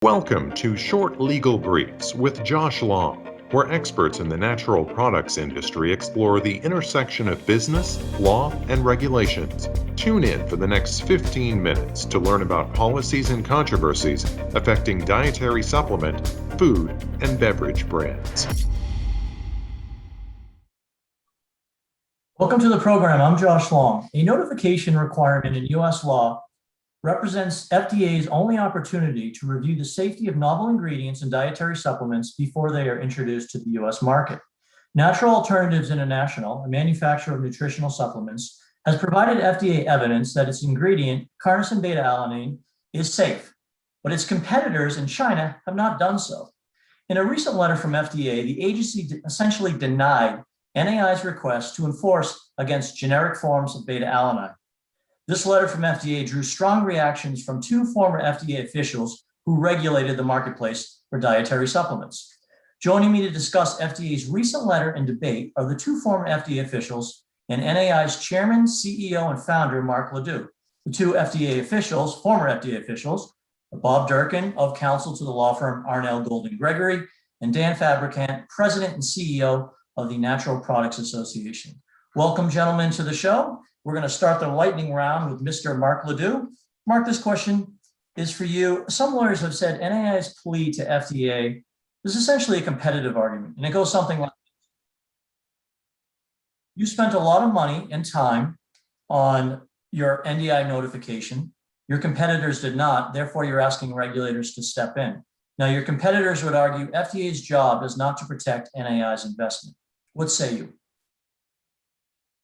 Welcome to Short Legal Briefs with Josh Long, where experts in the natural products industry explore the intersection of business, law, and regulations. Tune in for the next 15 minutes to learn about policies and controversies affecting dietary supplement, food, and beverage brands. Welcome to the program. I'm Josh Long. A notification requirement in U.S. law represents FDA's only opportunity to review the safety of novel ingredients in dietary supplements before they are introduced to the U.S. market. Natural Alternatives International, a manufacturer of nutritional supplements, has provided FDA evidence that its ingredient, carnosine beta-alanine, is safe, but its competitors in China have not done so. In a recent letter from FDA, the agency essentially denied NAI's request to enforce against generic forms of beta-alanine. This letter from FDA drew strong reactions from two former FDA officials who regulated the marketplace for dietary supplements. Joining me to discuss FDA's recent letter and debate are the two former FDA officials and NAI's chairman, CEO, and founder, Mark LEDOUX. The two former FDA officials, Bob Durkin, of counsel to the law firm Arnell Gold & Gregory, and Dan FABRICANT, president and CEO of the Natural Products Association. Welcome, gentlemen, to the show. We're going to start the lightning round with Mr. Mark LEDOUX. Mark, this question is for you. Some lawyers have said NAI's plea to FDA is essentially a competitive argument, and it goes something like this. You spent a lot of money and time on your NDI notification. Your competitors did not, therefore you're asking regulators to step in. Now, your competitors would argue FDA's job is not to protect NAI's investment. What say you?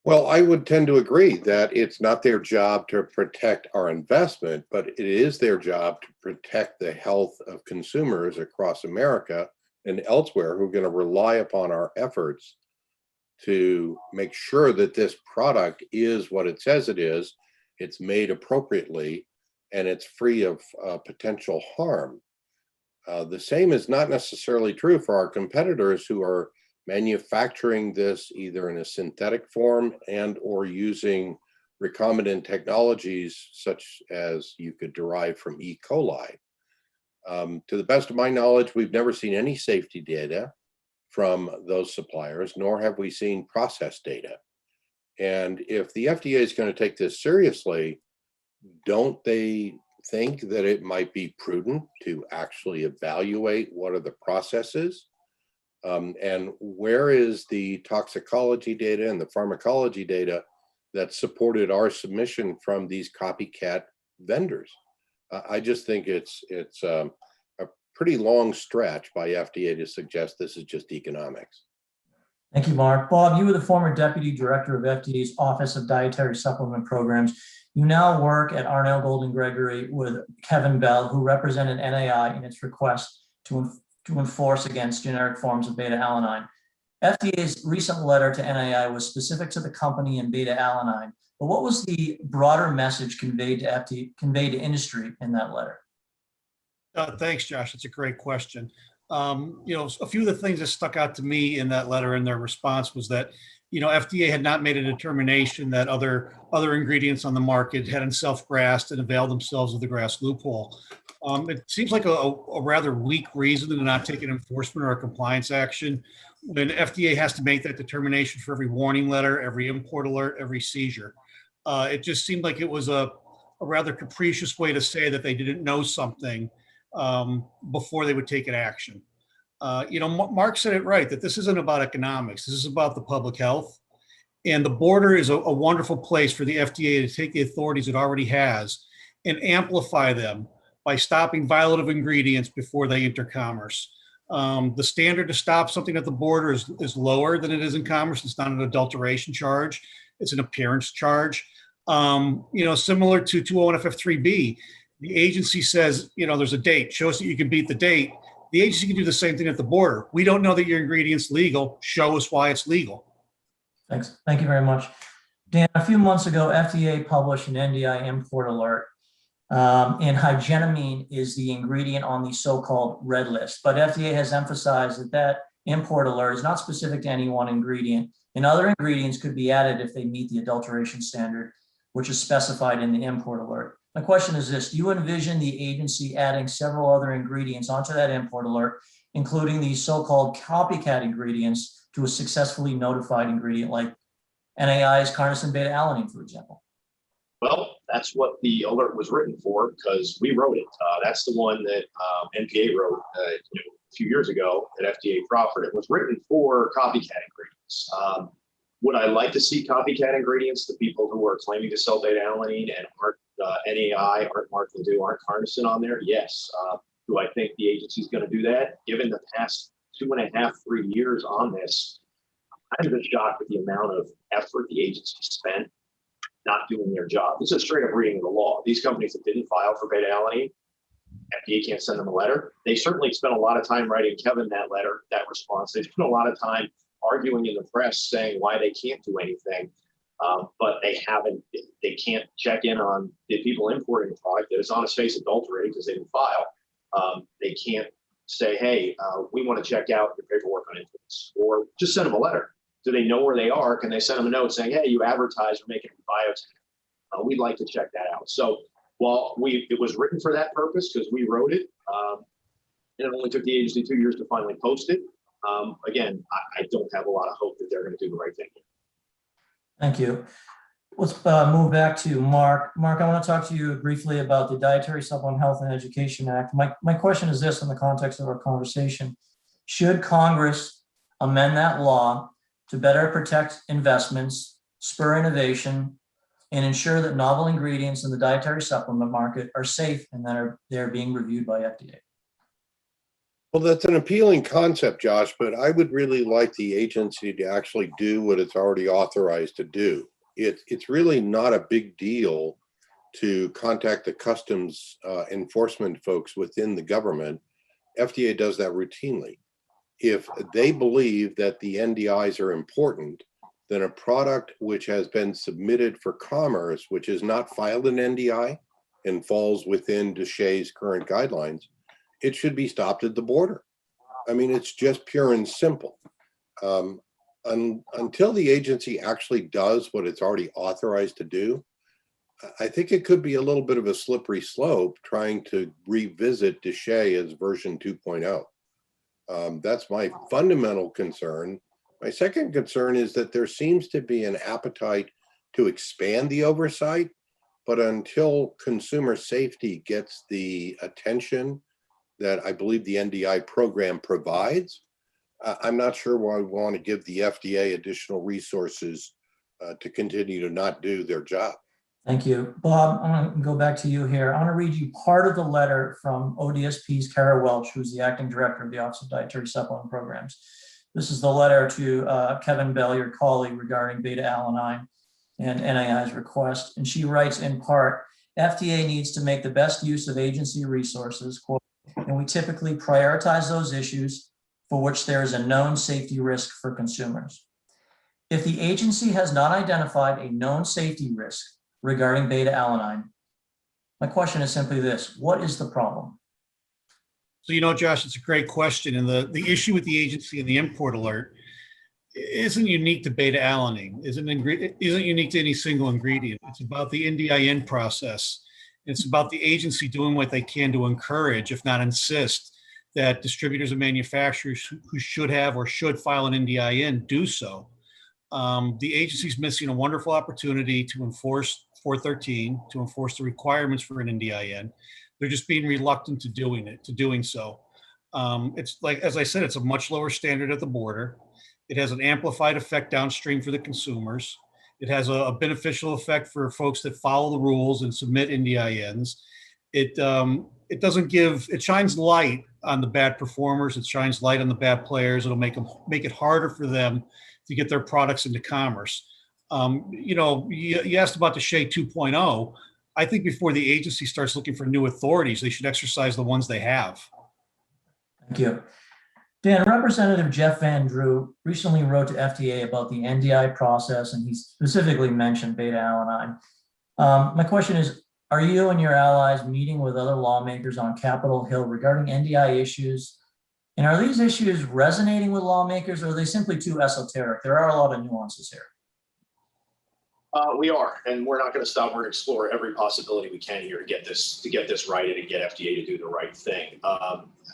Well, I would tend to agree that it's not their job to protect our investment, but it is their job to protect the health of consumers across America and elsewhere who are going to rely upon our efforts to make sure that this product is what it says it is, it's made appropriately, and it's free of potential harm. The same is not necessarily true for our competitors who are manufacturing this either in a synthetic form and or using recombinant technologies such as you could derive from E. coli. To the best of my knowledge, we've never seen any safety data from those suppliers, nor have we seen process data. And if the FDA is going to take this seriously, don't they think that it might be prudent to actually evaluate what are the processes? And where is the toxicology data and the pharmacology data that supported our submission from these copycat vendors? I just think it's a pretty long stretch by FDA to suggest this is just economics. Thank you, Mark. Bob, you were the former deputy director of FDA's Office of Dietary Supplement Programs. You now work at Arnell Gold & Gregory with Kevin Bell, who represented NAI in its request to enforce against generic forms of beta-alanine. FDA's recent letter to NAI was specific to the company and beta-alanine, but what was the broader message conveyed to industry in that letter? Thanks, Josh. That's a great question. A few of the things that stuck out to me in that letter and their response was that, FDA had not made a determination that other ingredients on the market hadn't self-grasped and availed themselves of the GRAS loophole. It seems like a rather weak reason to not take an enforcement or a compliance action when FDA has to make that determination for every warning letter, every import alert, every seizure. It just seemed like it was a rather capricious way to say that they didn't know something before they would take an action. Mark said it right, that this isn't about economics. This is about the public health. And the border is a wonderful place for the FDA to take the authorities it already has and amplify them by stopping violative ingredients before they enter commerce. The standard to stop something at the border is lower than it is in commerce. It's not an adulteration charge. It's an appearance charge. Similar to 201FF3B, the agency says, there's a date, shows that you can beat the date. The agency can do the same thing at the border. We don't know that your ingredient's legal. Show us why it's legal. Thanks. Thank you very much. Dan, a few months ago, FDA published an NDI import alert. And hygenamine is the ingredient on the so-called red list. But FDA has emphasized that import alert is not specific to any one ingredient, and other ingredients could be added if they meet the adulteration standard, which is specified in the import alert. My question is this: do you envision the agency adding several other ingredients onto that import alert, including these so-called copycat ingredients to a successfully notified ingredient like NAI's carnosine beta-alanine, for example? Well, that's what the alert was written for because we wrote it. That's the one that NPA wrote a few years ago at FDA proffered. It was written for copycat ingredients. Would I like to see copycat ingredients? The people who are claiming to sell beta-alanine and aren't NAI, aren't marked LEDOUX, aren't carnosine on there? Yes. Do I think the agency's going to do that? Given the past 2.5, 3 years on this, I'm just shocked with the amount of effort the agency spent not doing their job. This is a straight up reading of the law. These companies that didn't file for beta-alanine, FDA can't send them a letter. They certainly spent a lot of time writing Kevin that letter, that response. They spent a lot of time arguing in the press saying why they can't do anything. But they can't check in on the people importing the product that is on its face adulterated because they didn't file. They can't say, hey, we want to check out your paperwork on inputs, or just send them a letter. Do they know where they are? Can they send them a note saying, hey, you advertise we're making biotech? We'd like to check that out. So while it was written for that purpose because we wrote it, and it only took the agency 2 years to finally post it. Again, I don't have a lot of hope that they're going to do the right thing. Thank you. Let's move back to Mark. Mark, I want to talk to you briefly about the Dietary Supplement Health and Education Act. My question is this in the context of our conversation: should Congress amend that law to better protect investments, spur innovation, and ensure that novel ingredients in the dietary supplement market are safe and that they're being reviewed by FDA? Well, that's an appealing concept, Josh, but I would really like the agency to actually do what it's already authorized to do. It's really not a big deal to contact the customs enforcement folks within the government. FDA does that routinely. If they believe that the NDIs are important, then a product which has been submitted for commerce, which is not filed an NDI and falls within DSHEA's current guidelines, it should be stopped at the border. I mean, it's just pure and simple. Until the agency actually does what it's already authorized to do, I think it could be a little bit of a slippery slope trying to revisit DSHEA as version 2.0. That's my fundamental concern. My second concern is that there seems to be an appetite to expand the oversight, but until consumer safety gets the attention that I believe the NDI program provides, I'm not sure why we want to give the FDA additional resources to continue to not do their job. Thank you. Bob, I'm going to go back to you here. I want to read you part of the letter from ODSP's Kara Welch, who's the acting director of the Office of Dietary Supplement Programs. This is the letter to Kevin Bell, your colleague, regarding beta-alanine and NAI's request. And she writes in part, FDA needs to make the best use of agency resources, quote, and we typically prioritize those issues for which there is a known safety risk for consumers. If the agency has not identified a known safety risk regarding beta-alanine, my question is simply this: what is the problem? So, Josh, it's a great question. And the issue with the agency and the import alert isn't unique to beta-alanine, isn't unique to any single ingredient. It's about the NDIN process. It's about the agency doing what they can to encourage, if not insist, that distributors and manufacturers who should have or should file an NDIN do so. The agency's missing a wonderful opportunity to enforce 413, to enforce the requirements for an NDIN. They're just being reluctant to doing so. It's like, as I said, it's a much lower standard at the border. It has an amplified effect downstream for the consumers. It has a beneficial effect for folks that follow the rules and submit NDINs. It shines light on the bad performers. It shines light on the bad players. It'll make it harder for them to get their products into commerce. You asked about the DSHEA 2.0. I think before the agency starts looking for new authorities, they should exercise the ones they have. Thank you. Dan, Representative Jeff Van Drew recently wrote to FDA about the NDI process, and he specifically mentioned beta-alanine. My question is, are you and your allies meeting with other lawmakers on Capitol Hill regarding NDI issues? And are these issues resonating with lawmakers, or are they simply too esoteric? There are a lot of nuances here. We are, and we're not going to stop. We're going to explore every possibility we can here to get this right and to get FDA to do the right thing.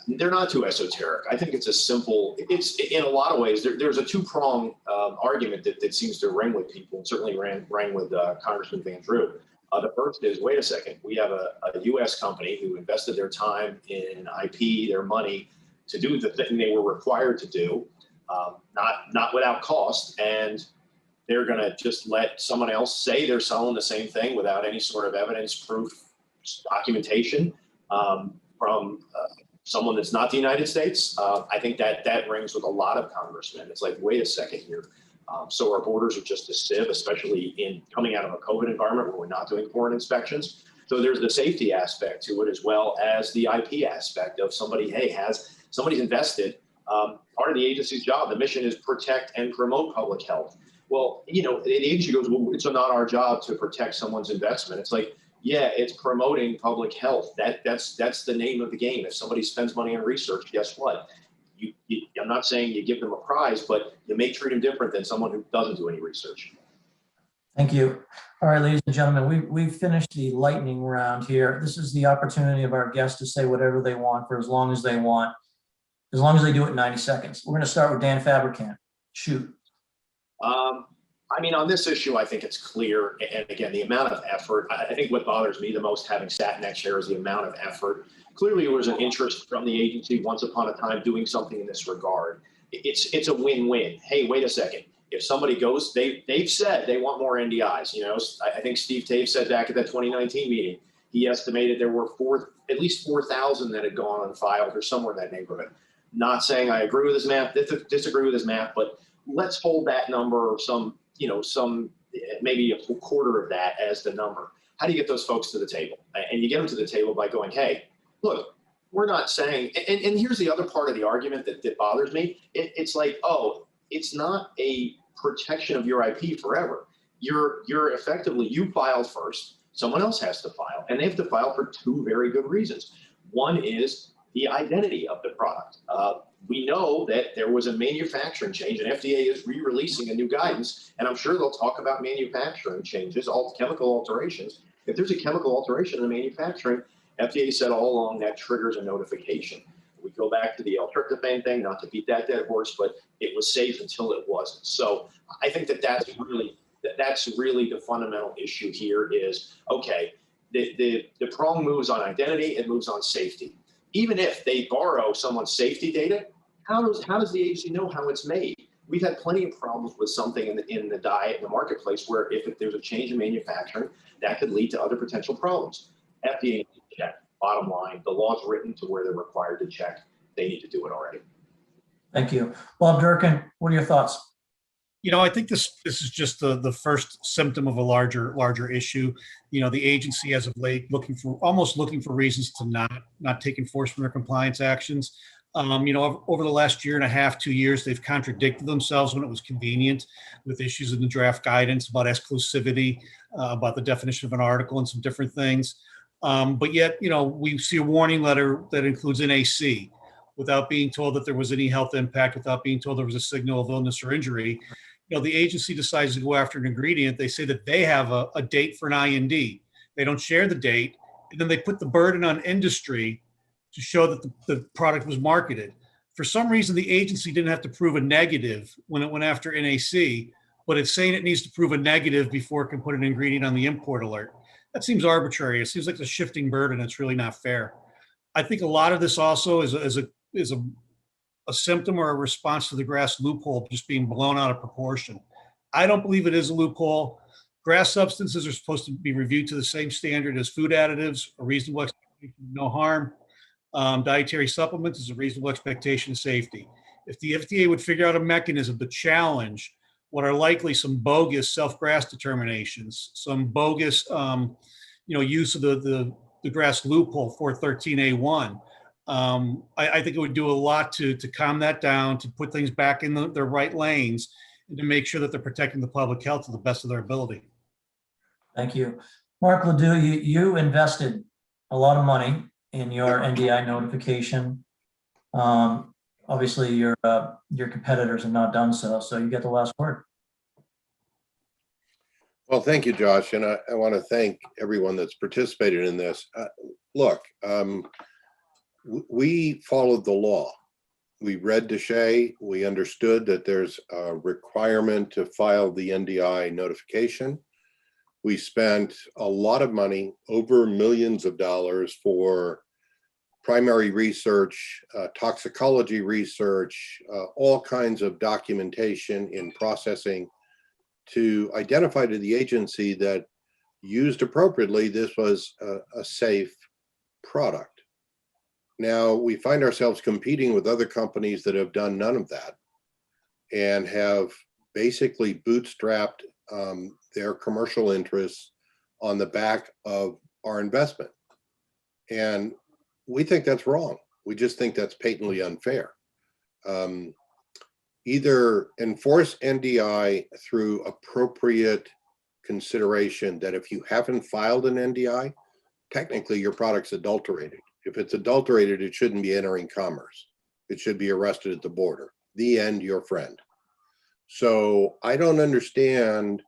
They're not too esoteric. I think it's a simple. It's in a lot of ways. There's a two-prong argument that seems to ring with people, and certainly rang with Congressman Van Drew. The first is, wait a second, we have a U.S. company who invested their time in IP, their money, to do the thing they were required to do, not without cost, and they're going to just let someone else say they're selling the same thing without any sort of evidence, proof, documentation from someone that's not the United States. I think that rings with a lot of congressmen. It's like, wait a second here. So our borders are just a sieve, especially in coming out of a COVID environment where we're not doing foreign inspections. So there's the safety aspect to it, as well as the IP aspect of somebody's invested. Part of the agency's job, the mission is protect and promote public health. Well, the agency goes, well, it's not our job to protect someone's investment. It's like, yeah, it's promoting public health. That's the name of the game. If somebody spends money on research, guess what? I'm not saying you give them a prize, but you may treat them different than someone who doesn't do any research. Thank you. All right, ladies and gentlemen, we've finished the lightning round here. This is the opportunity of our guests to say whatever they want for as long as they want, as long as they do it in 90 seconds. We're going to start with Dan FABRICANT. Shoot. I mean, on this issue, I think it's clear. And again, the amount of effort, I think what bothers me the most, having sat in that chair, is the amount of effort. Clearly, there was an interest from the agency once upon a time doing something in this regard. It's a win-win. Hey, wait a second. If somebody goes, they've said they want more NDIs. I think Steve Taves said back at that 2019 meeting, he estimated there were at least 4,000 that had gone unfiled or somewhere in that neighborhood. Not saying I agree with his math, disagree with his math, but let's hold that number, or some maybe a quarter of that as the number. How do you get those folks to the table? And you get them to the table by going, hey, look, we're not saying, and here's the other part of the argument that bothers me. It's like, oh, it's not a protection of your IP forever. You're effectively, you filed first, someone else has to file, and they have to file for two very good reasons. One is the identity of the product. We know that there was a manufacturing change, and FDA is re-releasing a new guidance, and I'm sure they'll talk about manufacturing changes, all chemical alterations. If there's a chemical alteration in the manufacturing, FDA said all along that triggers a notification. We go back to the L-tryptophan thing, not to beat that dead horse, but it was safe until it wasn't. So I think that's really the fundamental issue here is, okay, the prong moves on identity, it moves on safety. Even if they borrow someone's safety data, how does the agency know how it's made? We've had plenty of problems with something in the diet in the marketplace where if there's a change in manufacturing, that could lead to other potential problems. FDA needs to check. Bottom line, the law's written to where they're required to check. They need to do it already. Thank you. Bob Durkin, what are your thoughts? I think this is just the first symptom of a larger issue. The agency as of late almost looking for reasons to not take enforcement or compliance actions. Over the last year and a half, 2 years, they've contradicted themselves when it was convenient with issues in the draft guidance about exclusivity, about the definition of an article and some different things. But yet, we see a warning letter that includes NAC without being told that there was any health impact, without being told there was a signal of illness or injury. The agency decides to go after an ingredient. They say that they have a date for an IND. They don't share the date, and then they put the burden on industry to show that the product was marketed. For some reason, the agency didn't have to prove a negative when it went after NAC, but it's saying it needs to prove a negative before it can put an ingredient on the import alert. That seems arbitrary. It seems like a shifting burden. It's really not fair. I think a lot of this also is a symptom or a response to the GRAS loophole just being blown out of proportion. I don't believe it is a loophole. GRAS substances are supposed to be reviewed to the same standard as food additives, a reasonable expectation of no harm. Dietary supplements is a reasonable expectation of safety. If the FDA would figure out a mechanism to challenge what are likely some bogus self-GRAS determinations, some bogus use of the GRAS loophole 413A1, I think it would do a lot to calm that down, to put things back in their right lanes, and to make sure that they're protecting the public health to the best of their ability. Thank you. Mark LeDoux, you invested a lot of money in your NDI notification. Obviously, your competitors have not done so, so you get the last word. Well, thank you, Josh, and I want to thank everyone that's participated in this. Look, we followed the law. We read DeShay. We understood that there's a requirement to file the NDI notification. We spent a lot of money, over millions of dollars, for primary research, toxicology research, all kinds of documentation in processing to identify to the agency that, used appropriately, this was a safe product. Now we find ourselves competing with other companies that have done none of that and have basically bootstrapped their commercial interests on the back of our investment. And we think that's wrong. We just think that's patently unfair. Either enforce NDI through appropriate consideration that if you haven't filed an NDI, technically your product's adulterated. If it's adulterated, it shouldn't be entering commerce. It should be arrested at the border. The end, your friend. So I don't understand,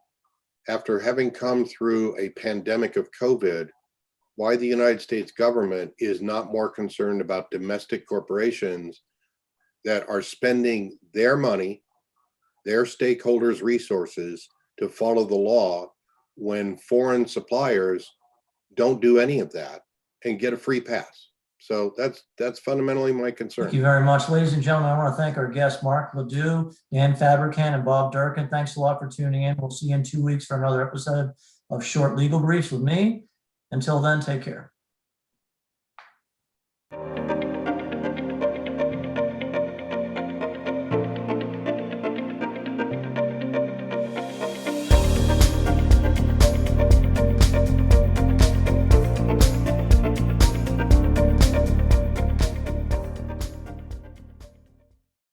after having come through a pandemic of COVID, why the United States government is not more concerned about domestic corporations that are spending their money, their stakeholders' resources to follow the law, when foreign suppliers don't do any of that and get a free pass. So that's fundamentally my concern. Thank you very much. Ladies and gentlemen, I want to thank our guests, Mark LeDoux, Dan Fabricant, and Bob Durkin. Thanks a lot for tuning in. We'll see you in 2 weeks for another episode of Short Legal Briefs with me. Until then, take care.